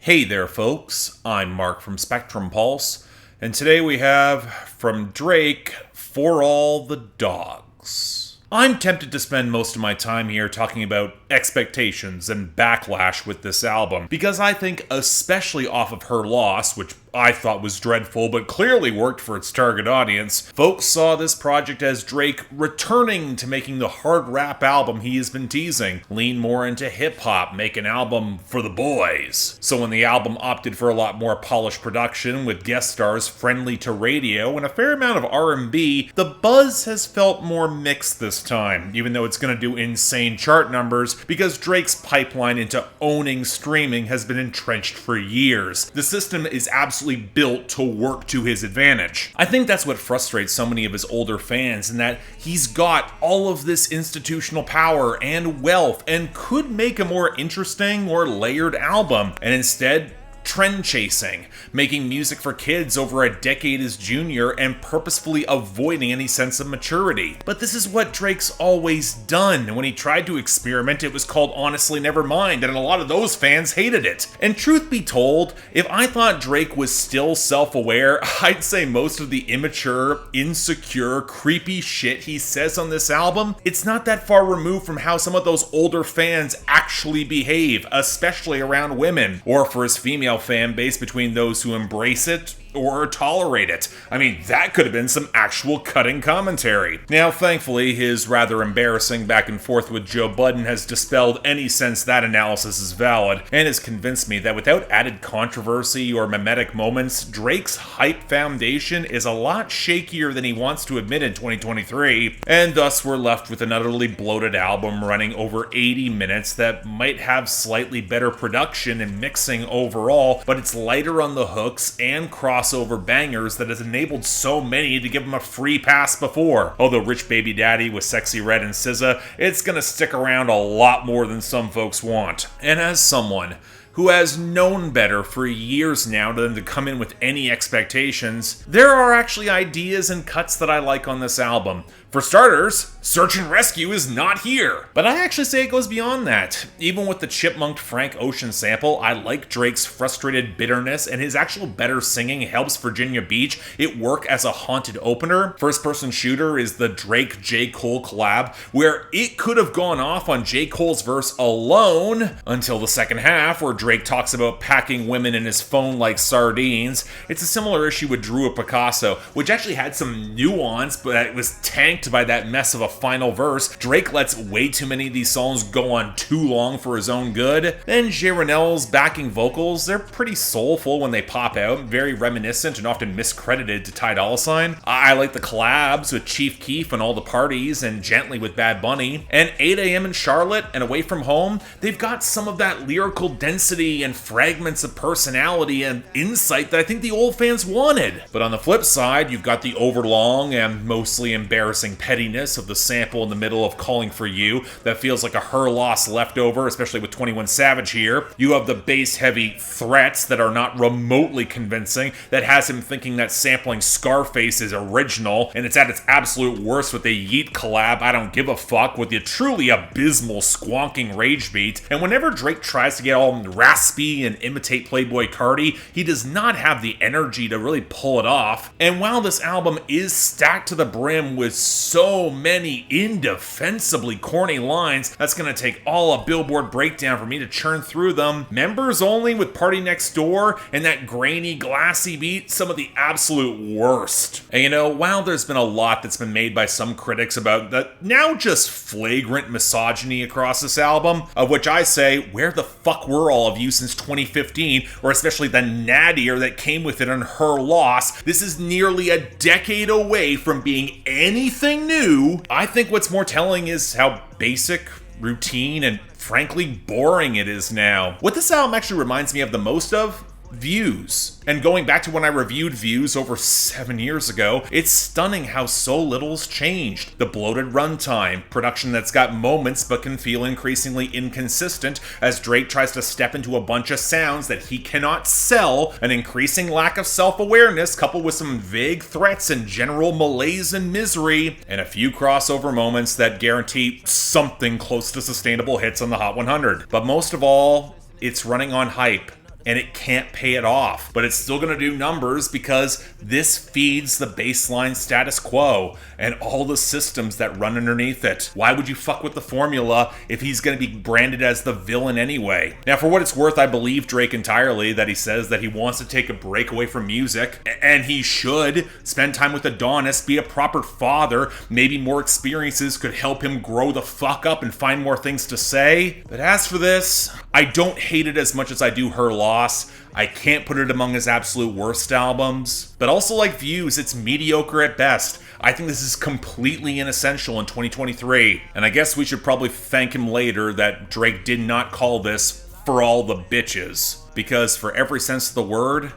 Hey there, folks. I'm Mark from Spectrum Pulse, and today we have from Drake, For All the Dogs. I'm tempted to spend most of my time here talking about expectations and backlash with this album, because I think, especially off of Her Loss, which I thought was dreadful but clearly worked for its target audience, folks saw this project as Drake returning to making the hard rap album he has been teasing, lean more into hip-hop, make an album for the boys. So when the album opted for a lot more polished production with guest stars friendly to radio and a fair amount of R&B, the buzz has felt more mixed this time, even though it's going to do insane chart numbers, because Drake's pipeline into owning streaming has been entrenched for years. The system is absolutely built to work to his advantage. I think that's what frustrates so many of his older fans, in that he's got all of this institutional power and wealth and could make a more interesting or layered album, and instead trend chasing, making music for kids over a decade his junior and purposefully avoiding any sense of maturity. But this is what Drake's always done, and when he tried to experiment, it was called Honestly Nevermind, and a lot of those fans hated it. And truth be told, if I thought Drake was still self-aware, I'd say most of the immature, insecure, creepy shit he says on this album, it's not that far removed from how some of those older fans actually behave, especially around women, or for his female fan base, between those who embrace it or tolerate it. I mean, that could have been some actual cutting commentary. Now, thankfully, his rather embarrassing back and forth with Joe Budden has dispelled any sense that analysis is valid, and has convinced me that without added controversy or mimetic moments, Drake's hype foundation is a lot shakier than he wants to admit in 2023, and thus we're left with an utterly bloated album running over 80 minutes that might have slightly better production and mixing overall, but it's lighter on the hooks and crossover bangers that has enabled so many to give him a free pass before. Although Rich Baby Daddy with Sexy Red and SZA, it's gonna stick around a lot more than some folks want. And as someone who has known better for years now than to come in with any expectations, there are actually ideas and cuts that I like on this album. For starters, Search and Rescue is not here. But I actually say it goes beyond that. Even with the chipmunked Frank Ocean sample, I like Drake's frustrated bitterness, and his actual better singing helps Virginia Beach it work as a haunted opener. First Person Shooter is the Drake-J. Cole collab, where it could have gone off on J. Cole's verse alone, until the second half, where Drake talks about packing women in his phone like sardines. It's a similar issue with Drew or Picasso, which actually had some nuance, but it was tanked by that mess of a final verse. Drake lets way too many of these songs go on too long for his own good. Then J-Renel's backing vocals, they're pretty soulful when they pop out, very reminiscent and often miscredited to Ty Dolla $ign. I like the collabs with Chief Keef and All the Parties, and Gently with Bad Bunny. And 8 AM in Charlotte and Away From Home, they've got some of that lyrical density and fragments of personality and insight that I think the old fans wanted. But on the flip side, you've got the overlong and mostly embarrassing pettiness of the sample in the middle of Calling For You that feels like a Her Loss leftover, especially with 21 Savage here. You have the bass-heavy threats that are not remotely convincing, that has him thinking that sampling Scarface is original, and it's at its absolute worst with the Yeat collab I Don't Give a Fuck with the truly abysmal squonking rage beat. And whenever Drake tries to get all raspy and imitate Playboi Carti, he does not have the energy to really pull it off. And while this album is stacked to the brim with so many indefensibly corny lines, that's gonna take all a Billboard breakdown for me to churn through them. Members Only with Party Next Door and that grainy, glassy beat, some of the absolute worst. And you know, while there's been a lot that's been made by some critics about the now just flagrant misogyny across this album, of which I say, where the fuck were all of you since 2015, or especially the nattier that came with it on Her Loss? This is nearly a decade away from being anything new. I think what's more telling is how basic, routine, and frankly boring it is now. What this album actually reminds me of the most of? Views. And going back to when I reviewed Views over 7 years ago, it's stunning how so little's changed. The bloated runtime, production that's got moments but can feel increasingly inconsistent as Drake tries to step into a bunch of sounds that he cannot sell, an increasing lack of self-awareness coupled with some vague threats and general malaise and misery, and a few crossover moments that guarantee something close to sustainable hits on the Hot 100. But most of all, it's running on hype. and it can't pay it off. But it's still gonna do numbers because this feeds the baseline status quo and all the systems that run underneath it. Why would you fuck with the formula if he's gonna be branded as the villain anyway? Now, for what it's worth, I believe Drake entirely that he says that he wants to take a break away from music, and he should spend time with Adonis, be a proper father. Maybe more experiences could help him grow the fuck up and find more things to say. But as for this, I don't hate it as much as I do Her Loss. I can't put it among his absolute worst albums. But also like Views, it's mediocre at best. I think this is completely inessential in 2023. And I guess we should probably thank him later that Drake did not call this For All the Bitches, because for every sense of the word,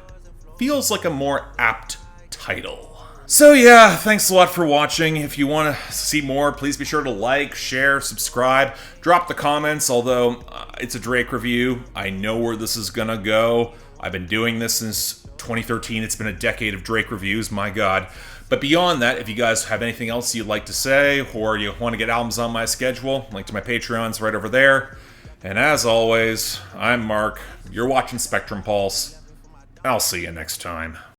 feels like a more apt title. So yeah, thanks a lot for watching. If you want to see more, please be sure to like, share, subscribe, drop the comments, although it's a Drake review. I know where this is gonna go. I've been doing this since 2013. It's been a decade of Drake reviews, my god. But beyond that, if you guys have anything else you'd like to say, or you want to get albums on my schedule, link to my Patreon's right over there. And as always, I'm Mark. You're watching Spectrum Pulse. I'll see you next time.